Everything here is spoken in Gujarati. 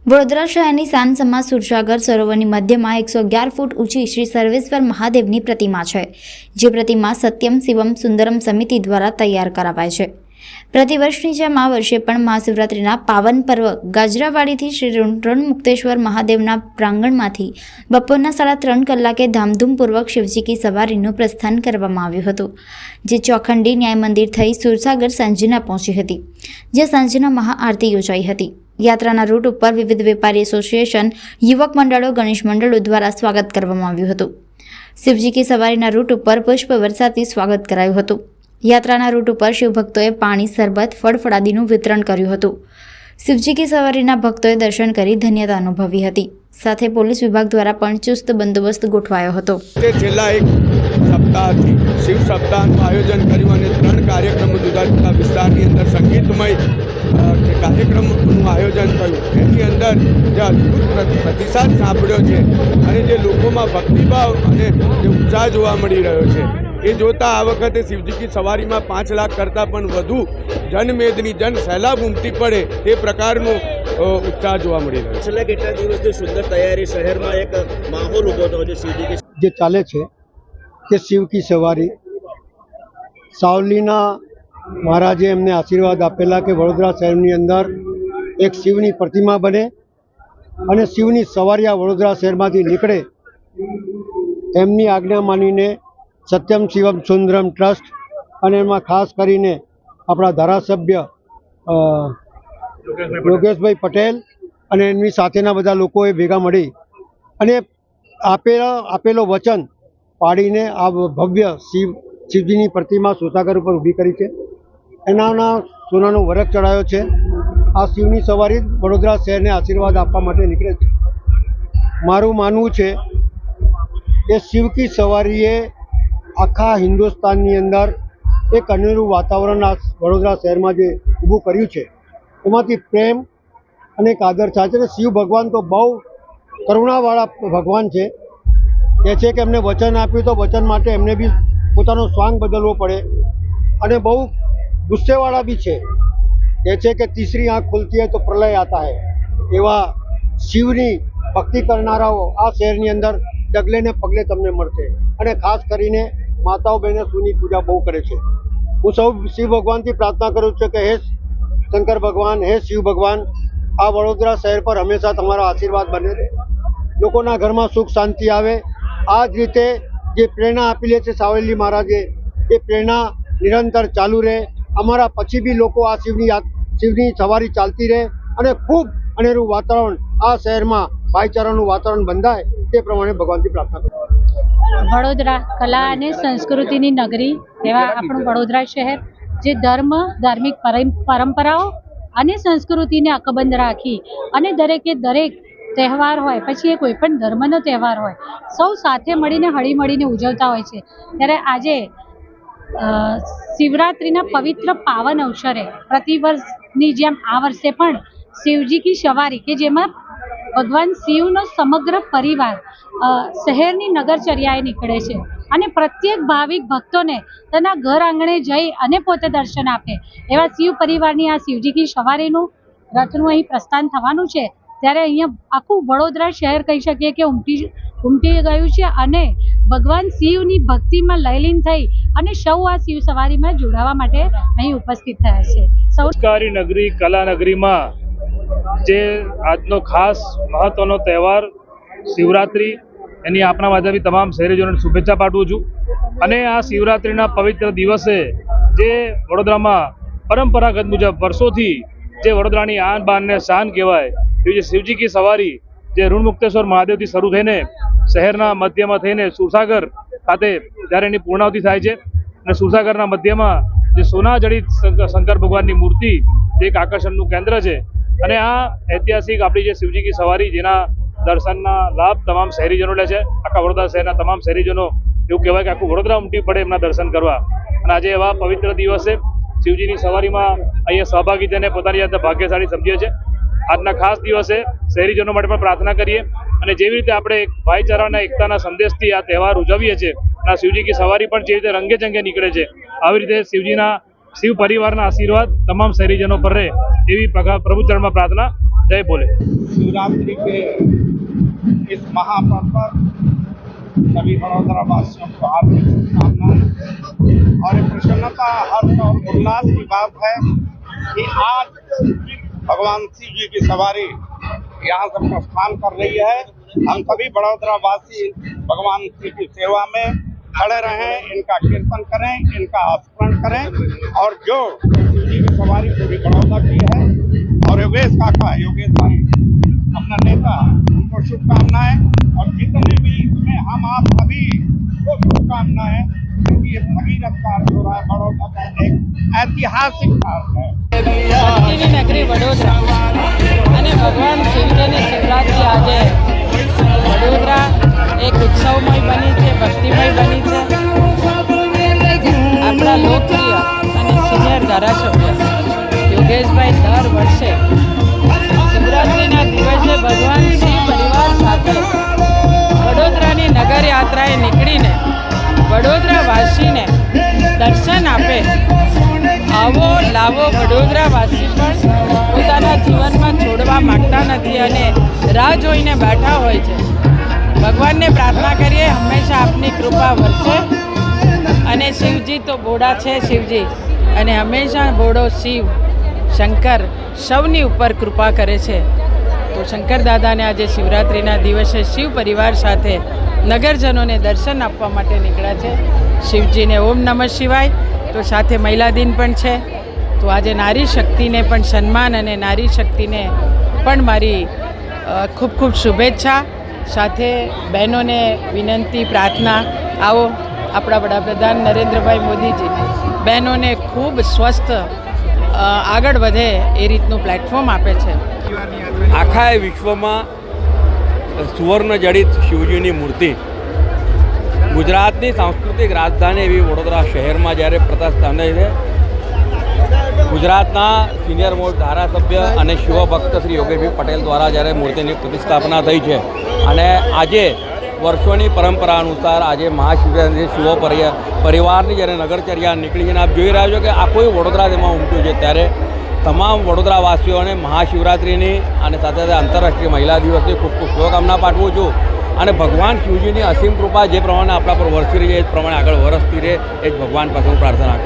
વડોદરા શહેરની સાંજસમાં સુરસાગર સરોવરની મધ્યમાં 111 ફૂટ ઊંચી શ્રી સર્વેશ્વર મહાદેવની પ્રતિમા છે, જે પ્રતિમા સત્યમ શિવમ સુંદરમ સમિતિ દ્વારા તૈયાર કરાવાય છે। પ્રતિવર્ષની જેમ આ વર્ષે પણ મહાશિવરાત્રિના પાવન પર્વ ગાજરાવાડીથી શ્રી ઋણમુક્તેશ્વર મહાદેવના પ્રાંગણમાંથી બપોરના 3:30 કલાકે ધામધૂમપૂર્વક શિવજી કી સવારીનું પ્રસ્થાન કરવામાં આવ્યું હતું, જે ચોખંડી ન્યાય મંદિર થઈ સુરસાગર સાંજના પહોંચી હતી, જે સાંજના મહાઆરતી યોજાઈ હતી। યાત્રાના રૂટ ઉપર વિવિધ વેપારી એસોસિએશન, યુવક મંડળો, ગણેશ મંડળો દ્વારા સ્વાગત કરવામાં આવ્યું હતું। શિવજી કી સવારીના રૂટ ઉપર પુષ્પ વરસાદથી સ્વાગત કરાયું હતું। યાત્રાના રૂટ ઉપર શિવભક્તોએ પાણી, શરબત, ફળફળાદીનું વિતરણ કર્યું હતું। શિવજી કી સવારીના ભક્તોએ દર્શન કરી ધન્યતા અનુભવી હતી। સાથે પોલીસ વિભાગ દ્વારા પણ ચુસ્ત બંદોબસ્ત ગોઠવાયો હતો। છેલ્લા એક સપ્તાહથી શિવ સપ્તાહનું આયોજન કર્યું અને 3 કાર્યક્રમો જુદા જુદા વિસ્તારની અંદર સંગીતમય કાર્યક્રમનું આયોજન થયું। એની અંદર જે અદ્ભુત પ્રતિસાદ સાંભળ્યો છે અને જે લોકોમાં ભક્તિભાવ અને જે ઉત્સાહ જોવા મળી રહ્યો છે, એ જોતાં આ વખતે શિવજી કી સવારીમાં 5 લાખ કરતાં પણ વધુ જનમેદની જન સહેલાબ ઉમટી પડે તે પ્રકારનો ઉત્સાહ જોવા મળી રહ્યો છે। છેલ્લા કેટલા દિવસથી સુંદર તૈયારી શહેરમાં એક માહોલ ઊભો થયો છે શિવજી જે ચાલે છે કે શિવ કી સવારી સાવલીના મહારાજે એમને આશીર્વાદ આપેલા કે વડોદરા શહેરની અંદર એક શિવની પ્રતિમા બને અને શિવની સવારી આ વડોદરા શહેરમાંથી નીકળે, એમની આજ્ઞા માનીને સત્યમ શિવમ સુંદરમ ટ્રસ્ટ અને એમાં ખાસ કરીને આપણા ધારાસભ્ય યોગેશભાઈ પટેલ અને એમની સાથેના બધા લોકોએ ભેગા મળી અને આપેલો વચન પાડીને આ ભવ્ય શિવજીની પ્રતિમા સુરસાગર ઉપર ઊભી કરી છે। એના સોનાનો વરખ ચડાયો છે। આ શિવની સવારી વડોદરા શહેરને આશીર્વાદ આપવા માટે નીકળે છે। મારું માનવું છે કે શિવ કી સવારીએ આખા હિન્દુસ્તાનની અંદર એક અનેરું વાતાવરણ આ વડોદરા શહેરમાં જે ઊભું કર્યું છે, એમાંથી પ્રેમ અને એક આદર થાય છે। શિવ ભગવાન તો બહુ કરુણાવાળા ભગવાન છે। કહે છે કે એમને વચન આપ્યું તો વચન માટે એમને બી પોતાનો સ્વાંગ બદલવો પડે અને બહુ ગુસ્સેવાળા બી છે। કહે છે કે તીસરી આંખ ખુલતી હોય તો પ્રલય આતા હૈ। એવા શિવની ભક્તિ કરનારાઓ આ શહેરની અંદર ડગલે ને પગલે તમને મળશે અને ખાસ કરીને માતાઓ બહેનો શિવની પૂજા બહુ કરે છે। હું સૌ શિવ ભગવાનથી પ્રાર્થના કરું છું કે હે શંકર ભગવાન, હે શિવ ભગવાન, આ વડોદરા શહેર પર હંમેશા તમારા આશીર્વાદ બને રહે, લોકોના ઘરમાં સુખ શાંતિ આવે। આ જ રીતે જે પ્રેરણા આપેલી છે સાવલી મહારાજે, એ પ્રેરણા નિરંતર ચાલુ રહે। અમારા પછી બી લોકો આ શિવની સવારી ચાલતી રહે અને ખૂબ અનેરું વાતાવરણ આ શહેરમાં ભાઈચારાનું વાતાવરણ બંધાય, તે પ્રમાણે ભગવાનથી પ્રાર્થના કરું। વડોદરા કલા અને સંસ્કૃતિની નગરી એવા આપણું વડોદરા શહેર, જે ધાર્મિક પરંપરાઓ અને સંસ્કૃતિને અકબંધ રાખી અને દરેકે દરેક તહેવાર હોય, પછી એ કોઈ પણ ધર્મનો તહેવાર હોય, સૌ સાથે મળીને હળીમળીને ઉજવતા હોય છે। ત્યારે આજે શિવરાત્રિના પવિત્ર પાવન અવસરે પ્રતિવર્ષની જેમ આ વર્ષે પણ શિવજી કી સવારી, કે જેમાં ભગવાન શિવનો સમગ્ર પરિવાર શહેરની નગરચર્યાએ નીકળે છે અને પ્રત્યેક ભાવિક ભક્તોને તેના ઘર આંગણે જઈ અને પોતે દર્શન આપે, એવા શિવ પરિવારની આ શિવજી કી સવારીનું રથનું અહીં પ્રસ્થાન થવાનું છે। ત્યારે અહીંયા આખું વડોદરા શહેર કહી શકીએ કે ઉમટી ગયું છે અને ભગવાન શિવની ભક્તિમાં લયલીન થઈ અને સૌ આ શિવ સવારીમાં જોડાવા માટે અહીં ઉપસ્થિત થયા છે। સંસ્કારી નગરી, કલા નગરીમાં જે આજનો ખાસ મહત્વનો તહેવાર શિવરાત્રિ, એની આપણા માધ્યમથી તમામ શહેરીજનોને શુભેચ્છા પાઠવું છું। અને આ શિવરાત્રિના પવિત્ર દિવસે જે વડોદરામાં પરંપરાગત મુજબ વર્ષોથી જે વડોદરાની આન બાન ને શાન કહેવાય એવી જે શિવજી કી સવારી જે ઋણમુક્તેશ્વર મહાદેવથી શરૂ થઈને શહેરના મધ્યમાં થઈને સુરસાગર ખાતે જ્યારે એની પૂર્ણાવતિ થાય છે અને સુરસાગરના મધ્યમાં જે સોના જડિત શંકર ભગવાનની મૂર્તિ એક આકર્ષણનું કેન્દ્ર છે। અને આ ઐતિહાસિક આપણી જે શિવજી કી સવારી, જેના દર્શનના લાભ તમામ શહેરીજનો લે છે। આખા વડોદરા શહેરના તમામ શહેરીજનો એવું કહેવાય કે આખું વડોદરા ઉમટી પડે એમના દર્શન કરવા। અને આજે એવા પવિત્ર દિવસે શિવજીની સવારીમાં અહીંયા સહભાગી થઈને પોતાની જાતને ભાગ્યશાળી સમજીએ છીએ। આજના ખાસ દિવસે શહેરીજનો માટે પણ પ્રાર્થના કરીએ અને જેવી રીતે આપણે ભાઈચારા અને એકતાના સંદેશથી આ તહેવાર ઉજવીએ છીએ, આ શિવજી કી સવારી પણ જે રીતે રંગે ચંગે નીકળે છે, આવી રીતે શિવ પરિવારના આશીર્વાદ તમામ શહેરીજનો પર રહે એવી પ્રભુચરણમાં પ્રાર્થના. જય ભોલે. शिवरात्रि के इस महापर्व पर सभी बड़ौदा वासियों को हार्दिक शुभकामनाएं और ये प्रसन्नता हर्ष और उल्लास की बात है कि आज भगवान शिव जी की सवारी यहाँ से प्रस्थान कर रही है। हम सभी बड़ौदा वासी भगवान शिव की सेवा में खड़े रहें, इनका कीर्तन करें, इनका स्मरण करें और जो शिव जी की सवारी पूरी बड़ौदा की है और योगेश काका, योगेश भाई अपना नेता, उनको शुभकामनाएं और जितने भी इसमें हम आप सभी को शुभकामनाएं, क्योंकि ये भगीरथ कार्य हो रहा है, बड़ौदा का एक ऐतिहासिक कार्य है। ભક્તિની નગરી વડોદરા અને ભગવાન શિવજીની શિવરાત્રિ આજે વડોદરા એક ઉત્સવમય બની છે, ભક્તિમય બની છે. આપણા લોકપ્રિય અને સિનિયર ધારાસભ્ય યોગેશભાઈ દર વર્ષે શિવરાત્રિના દિવસે ભગવાન શિવ પરિવાર સાથે વડોદરાની નગર યાત્રાએ નીકળીને વડોદરાવાસીને દર્શન આપે. આવો લાવો વડોદરાવાસી પણ પોતાના જીવનમાં છોડવા માગતા નથી અને રાહ જોઈને બેઠા હોય છે. ભગવાનને પ્રાર્થના કરીએ હંમેશા આપની કૃપા વરસે અને શિવજી તો બોડા છે શિવજી, અને હંમેશા બોડો શિવ શંકર સૌની ઉપર કૃપા કરે છે. તો શંકર દાદાને આજે શિવરાત્રિના દિવસે શિવ પરિવાર સાથે નગરજનોને દર્શન આપવા માટે નીકળ્યા છે. શિવજીને ઓમ નમઃ શિવાય. તો સાથે મહિલા દિન પણ છે, તો આજે નારી શક્તિને પણ સન્માન અને નારી શક્તિને પણ મારી ખૂબ ખૂબ શુભેચ્છા. સાથે બહેનોને વિનંતી પ્રાર્થના, આવો આપણા વડાપ્રધાન નરેન્દ્રભાઈ મોદીજી બહેનોને ખૂબ સ્વસ્થ આગળ વધે એ રીતનું પ્લેટફોર્મ આપે છે. આખા વિશ્વમાં સુવર્ણ જડિત શિવજીની મૂર્તિ ગુજરાતની સાંસ્કૃતિક રાજધાની એવી વડોદરા શહેરમાં જ્યારે પ્રતિષ્ઠાને છે, ગુજરાતના સિનિયર મોસ્ટ ધારાસભ્ય અને શિવભક્ત શ્રી યોગેશભાઈ પટેલ દ્વારા જ્યારે મૂર્તિની પ્રતિષ્ઠાપના થઈ છે અને આજે વર્ષોની પરંપરા અનુસાર આજે મહાશિવરાત્રિ શિવ પરિવારની જ્યારે નગરચર્યા નીકળી છે અને આપ જોઈ રહ્યા છો કે આખું વડોદરા તેમાં ઉમટ્યું છે, ત્યારે તમામ વડોદરાવાસીઓને મહાશિવરાત્રિની અને સાથે સાથે આંતરરાષ્ટ્રીય મહિલા દિવસની ખૂબ ખૂબ શુભકામના પાઠવું છું. અને ભગવાન શિવજીની અસીમ કૃપા જે પ્રમાણે આપણા પર વરસી રહી છે એ જ પ્રમાણે આગળ વરસતી રહે એ જ ભગવાન પાસે હું પ્રાર્થના કરું.